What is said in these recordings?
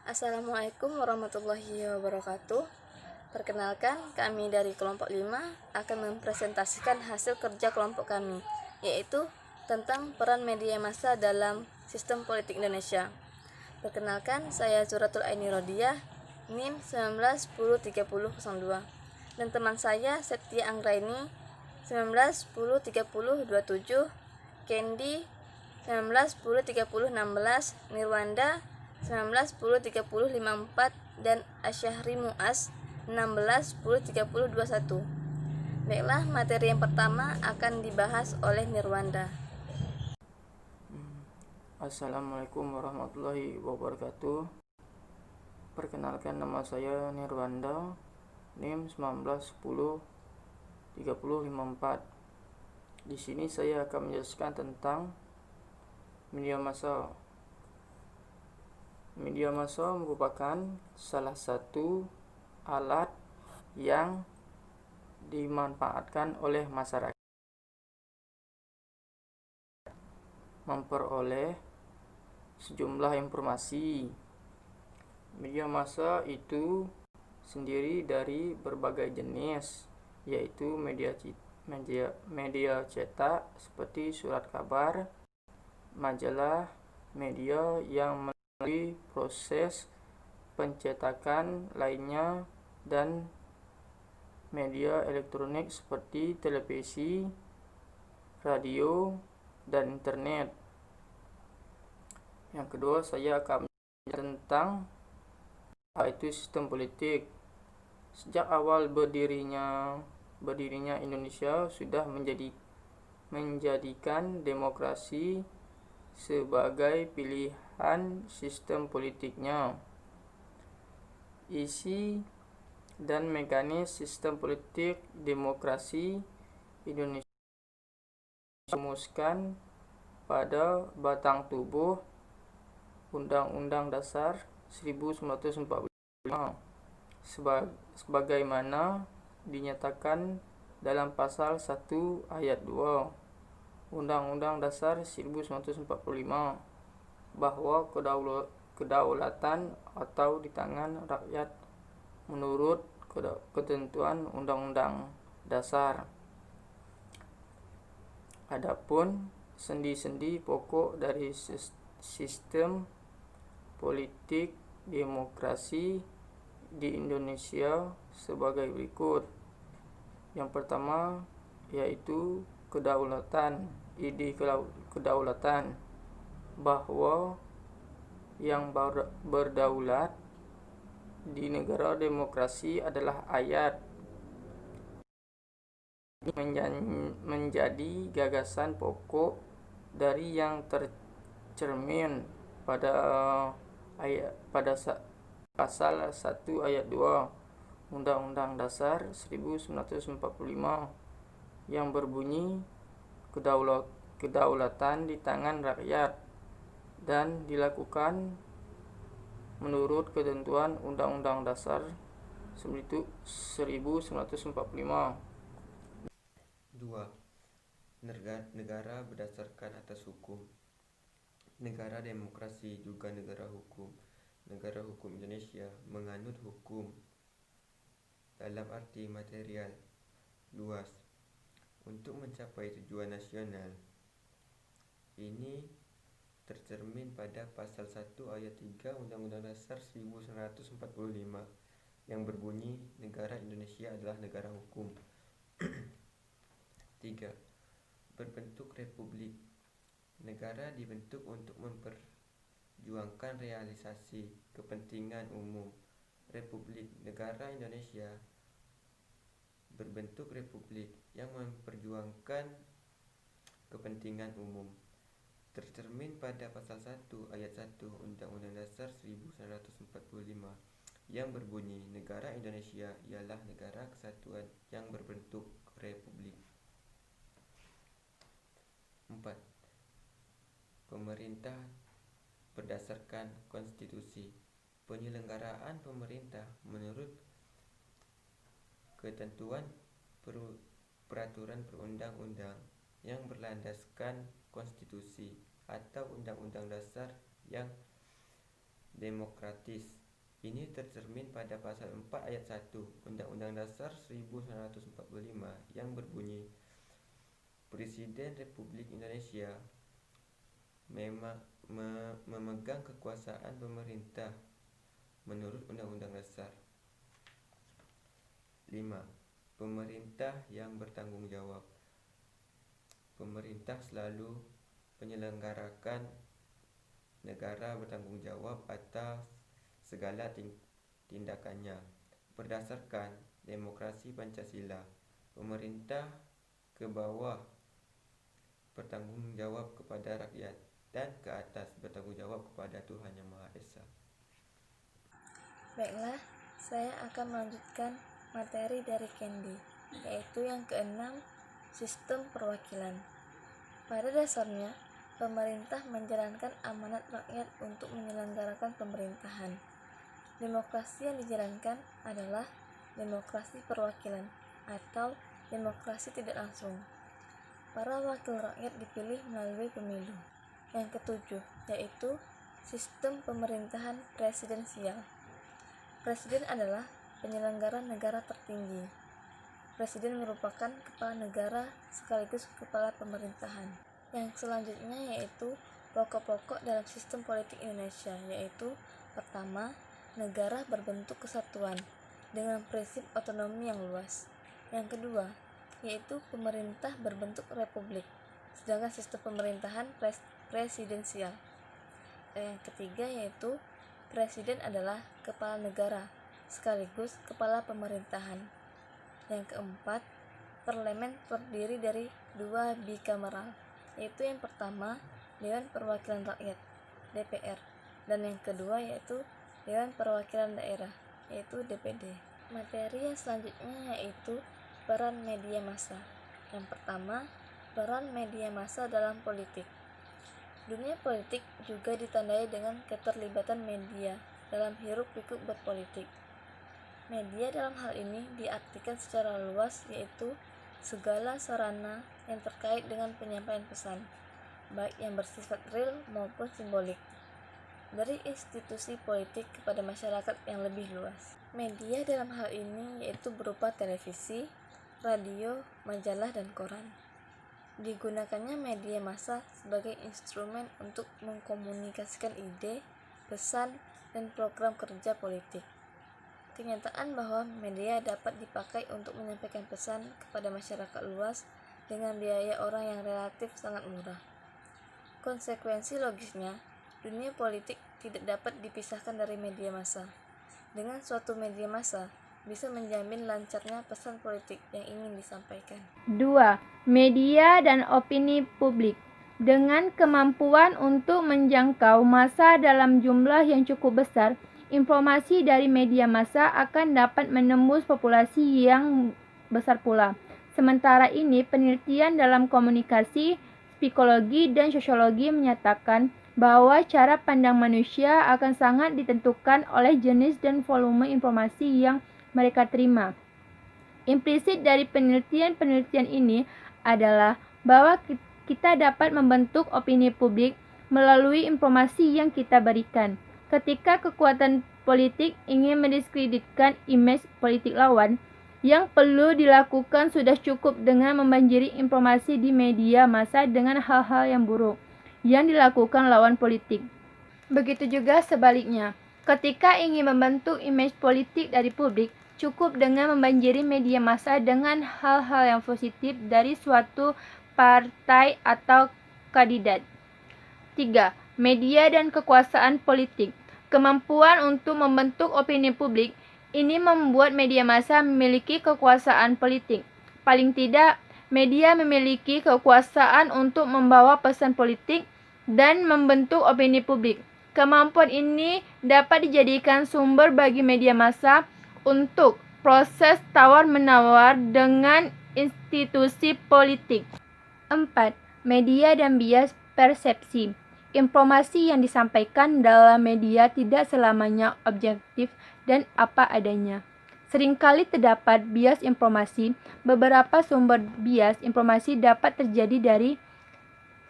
Assalamualaikum warahmatullahi wabarakatuh. Perkenalkan, kami dari kelompok 5 akan mempresentasikan hasil kerja kelompok kami, yaitu tentang peran media massa dalam sistem politik Indonesia. Perkenalkan, saya Suratul Aini Rodiah, NIM 19103002, dan teman saya Setia Anggraini 19103027, Candy 19103016, Nirwanda 19103054, dan Asyahri Muaz 16103021. Baiklah, materi yang pertama akan dibahas oleh Nirwanda. Assalamualaikum warahmatullahi wabarakatuh. Perkenalkan, nama saya Nirwanda, NIM 19103054. Di sini saya akan menjelaskan tentang media massa. Media massa merupakan salah satu alat yang dimanfaatkan oleh masyarakat memperoleh sejumlah informasi. Media massa itu sendiri dari berbagai jenis, yaitu media cetak seperti surat kabar, majalah, media yang melalui proses pencetakan lainnya, dan media elektronik seperti televisi, radio, dan internet. Yang kedua, saya akan menjelaskan tentang yaitu sistem politik. Sejak awal berdirinya Indonesia sudah menjadikan demokrasi sebagai pilihan sistem politiknya. Isi dan mekanisme sistem politik demokrasi Indonesia dirumuskan pada batang tubuh Undang-Undang Dasar 1945 sebagaimana dinyatakan dalam pasal 1 ayat 2 Undang-Undang Dasar 1945 bahwa kedaulatan atau di tangan rakyat menurut ketentuan Undang-Undang Dasar. Adapun sendi-sendi pokok dari sistem politik demokrasi di Indonesia sebagai berikut. Yang pertama yaitu kedaulatan. Ide kedaulatan, bahwa yang berdaulat di negara demokrasi adalah ayat, menjadi gagasan pokok dari yang tercermin pada pasal 1 ayat 2 Undang-Undang Dasar 1945 yang berbunyi kedaulatan di tangan rakyat dan dilakukan menurut ketentuan Undang-Undang Dasar 1945. 2. Negara berdasarkan atas hukum. Negara demokrasi juga negara hukum. Negara hukum Indonesia menganut hukum dalam arti material luas untuk mencapai tujuan nasional. Ini tercermin pada pasal 1 ayat 3 Undang-Undang Dasar 1945 yang berbunyi negara Indonesia adalah negara hukum. 3. Berbentuk republik. Negara dibentuk untuk memperjuangkan realisasi kepentingan umum. Republik Negara Indonesia berbentuk republik yang memperjuangkan kepentingan umum. Tercermin pada pasal 1 ayat 1 Undang-Undang Dasar 1945 yang berbunyi negara Indonesia ialah negara kesatuan yang berbentuk republik. 4. Pemerintah berdasarkan konstitusi. Penyelenggaraan pemerintah menurut ketentuan peraturan perundang-undang yang berlandaskan konstitusi atau undang-undang dasar yang demokratis. Ini tercermin pada pasal 4 ayat 1 Undang-Undang Dasar 1945 yang berbunyi, Presiden Republik Indonesia memegang kekuasaan pemerintah menurut Undang-Undang Dasar. 5. Pemerintah yang bertanggung jawab. Pemerintah selalu penyelenggarakan negara bertanggung jawab atas segala tindakannya. Berdasarkan demokrasi Pancasila, pemerintah ke bawah bertanggung jawab kepada rakyat dan ke atas bertanggung jawab kepada Tuhan Yang Maha Esa. Baiklah, saya akan melanjutkan materi dari Candy, yaitu yang keenam, sistem perwakilan. Pada dasarnya, pemerintah menjalankan amanat rakyat untuk menyelenggarakan pemerintahan. Demokrasi yang dijalankan adalah demokrasi perwakilan atau demokrasi tidak langsung. Para wakil rakyat dipilih melalui pemilu. Yang ketujuh, yaitu sistem pemerintahan presidensial. Presiden adalah penyelenggara negara tertinggi. Presiden merupakan kepala negara sekaligus kepala pemerintahan. Yang selanjutnya yaitu pokok-pokok dalam sistem politik Indonesia, yaitu pertama, negara berbentuk kesatuan dengan prinsip otonomi yang luas. Yang kedua, yaitu pemerintah berbentuk republik, sedangkan sistem pemerintahan presidensial. Yang ketiga yaitu presiden adalah kepala negara sekaligus kepala pemerintahan. Yang keempat, parlemen terdiri dari 2 bikameral, yaitu yang pertama Dewan Perwakilan Rakyat (DPR) dan yang kedua yaitu Dewan Perwakilan Daerah, yaitu DPD. Materi yang selanjutnya yaitu peran media massa. Yang pertama, peran media massa dalam politik. Dunia politik juga ditandai dengan keterlibatan media dalam hiruk-pikuk berpolitik. Media dalam hal ini diartikan secara luas, yaitu segala sarana yang terkait dengan penyampaian pesan, baik yang bersifat real maupun simbolik, dari institusi politik kepada masyarakat yang lebih luas. Media dalam hal ini yaitu berupa televisi, radio, majalah, dan koran. Digunakannya media massa sebagai instrumen untuk mengkomunikasikan ide, pesan, dan program kerja politik. Kenyataan bahwa media dapat dipakai untuk menyampaikan pesan kepada masyarakat luas dengan biaya orang yang relatif sangat murah. Konsekuensi logisnya, dunia politik tidak dapat dipisahkan dari media massa. Dengan suatu media massa bisa menjamin lancarnya pesan politik yang ingin disampaikan. 2. Media dan opini publik. Dengan kemampuan untuk menjangkau massa dalam jumlah yang cukup besar, informasi dari media massa akan dapat menembus populasi yang besar pula. Sementara ini, penelitian dalam komunikasi, psikologi, dan sosiologi menyatakan bahwa cara pandang manusia akan sangat ditentukan oleh jenis dan volume informasi yang mereka terima. Implisit dari penelitian-penelitian ini adalah bahwa kita dapat membentuk opini publik melalui informasi yang kita berikan. Ketika kekuatan politik ingin mendiskreditkan image politik lawan, yang perlu dilakukan sudah cukup dengan membanjiri informasi di media massa dengan hal-hal yang buruk yang dilakukan lawan politik. Begitu juga sebaliknya, ketika ingin membentuk image politik dari publik, cukup dengan membanjiri media massa dengan hal-hal yang positif dari suatu partai atau kandidat. 3. Media dan kekuasaan politik. Kemampuan untuk membentuk opini publik ini membuat media massa memiliki kekuasaan politik. Paling tidak, media memiliki kekuasaan untuk membawa pesan politik dan membentuk opini publik. Kemampuan ini dapat dijadikan sumber bagi media massa untuk proses tawar-menawar dengan institusi politik. 4. Media dan bias persepsi. Informasi yang disampaikan dalam media tidak selamanya objektif dan apa adanya. Seringkali terdapat bias informasi. Beberapa sumber bias informasi dapat terjadi dari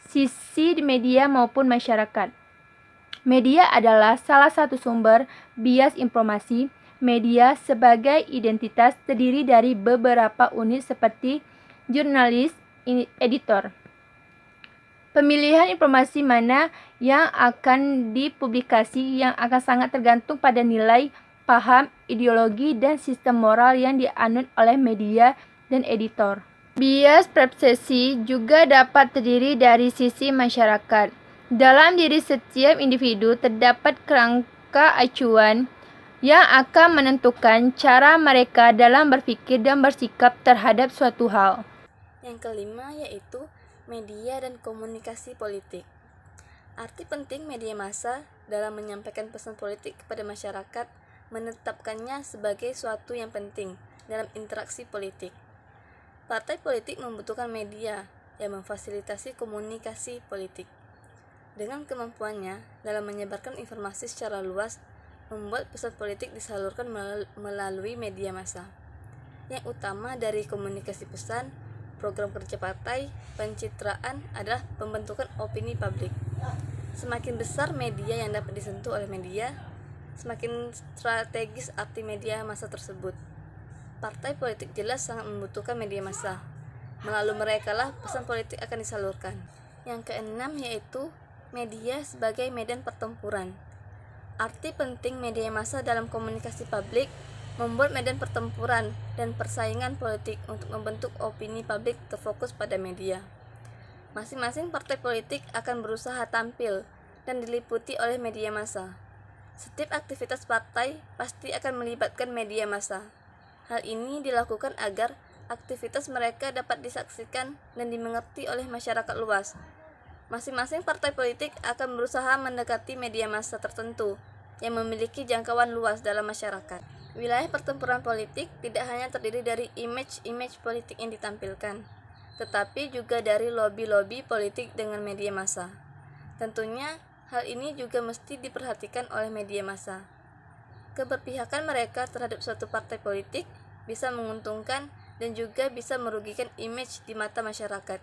sisi media maupun masyarakat. Media adalah salah satu sumber bias informasi. Media sebagai identitas terdiri dari beberapa unit seperti jurnalis, editor. Pemilihan informasi mana yang akan dipublikasi yang akan sangat tergantung pada nilai, paham, ideologi, dan sistem moral yang dianut oleh media dan editor. Bias persepsi juga dapat terdiri dari sisi masyarakat. Dalam diri setiap individu terdapat kerangka acuan yang akan menentukan cara mereka dalam berpikir dan bersikap terhadap suatu hal. Yang kelima yaitu media dan komunikasi politik. Arti penting media massa dalam menyampaikan pesan politik kepada masyarakat menetapkannya sebagai suatu yang penting dalam interaksi politik. Partai politik membutuhkan media yang memfasilitasi komunikasi politik. Dengan kemampuannya dalam menyebarkan informasi secara luas, membuat pesan politik disalurkan melalui media massa. Yang utama dari komunikasi pesan, program kerja partai, pencitraan adalah pembentukan opini publik. Semakin besar media yang dapat disentuh oleh media, semakin strategis arti media massa tersebut. Partai politik jelas sangat membutuhkan media massa. Melalui merekalah pesan politik akan disalurkan. Yang keenam yaitu media sebagai medan pertempuran. Arti penting media massa dalam komunikasi publik membuat medan pertempuran dan persaingan politik untuk membentuk opini publik terfokus pada media. Masing-masing partai politik akan berusaha tampil dan diliputi oleh media massa. Setiap aktivitas partai pasti akan melibatkan media massa. Hal ini dilakukan agar aktivitas mereka dapat disaksikan dan dimengerti oleh masyarakat luas. Masing-masing partai politik akan berusaha mendekati media massa tertentu yang memiliki jangkauan luas dalam masyarakat. Wilayah pertempuran politik tidak hanya terdiri dari image politik yang ditampilkan, tetapi juga dari lobby-lobby politik dengan media massa. Tentunya, hal ini juga mesti diperhatikan oleh media massa. Keberpihakan mereka terhadap suatu partai politik bisa menguntungkan dan juga bisa merugikan image di mata masyarakat.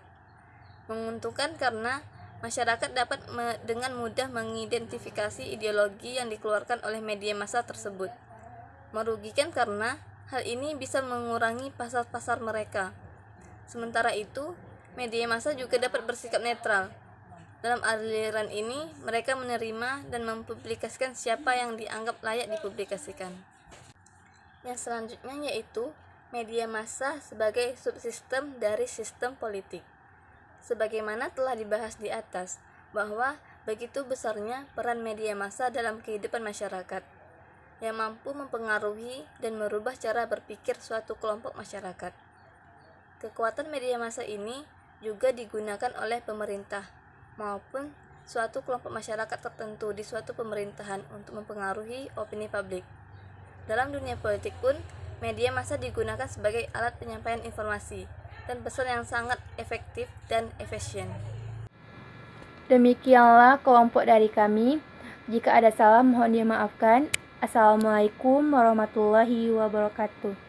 Menguntungkan karena masyarakat dapat dengan mudah mengidentifikasi ideologi yang dikeluarkan oleh media massa tersebut. Merugikan karena hal ini bisa mengurangi pasar mereka. Sementara itu, media massa juga dapat bersikap netral. Dalam aliran ini, mereka menerima dan mempublikasikan siapa yang dianggap layak dipublikasikan. Yang selanjutnya yaitu media massa sebagai subsistem dari sistem politik. Sebagaimana telah dibahas di atas, bahwa begitu besarnya peran media massa dalam kehidupan masyarakat, yang mampu mempengaruhi dan merubah cara berpikir suatu kelompok masyarakat. Kekuatan media massa ini juga digunakan oleh pemerintah maupun suatu kelompok masyarakat tertentu di suatu pemerintahan untuk mempengaruhi opini publik. Dalam dunia politik pun, media massa digunakan sebagai alat penyampaian informasi dan pesan yang sangat efektif dan efisien. Demikianlah kelompok dari kami. Jika ada salah mohon dimaafkan. Assalamualaikum warahmatullahi wabarakatuh.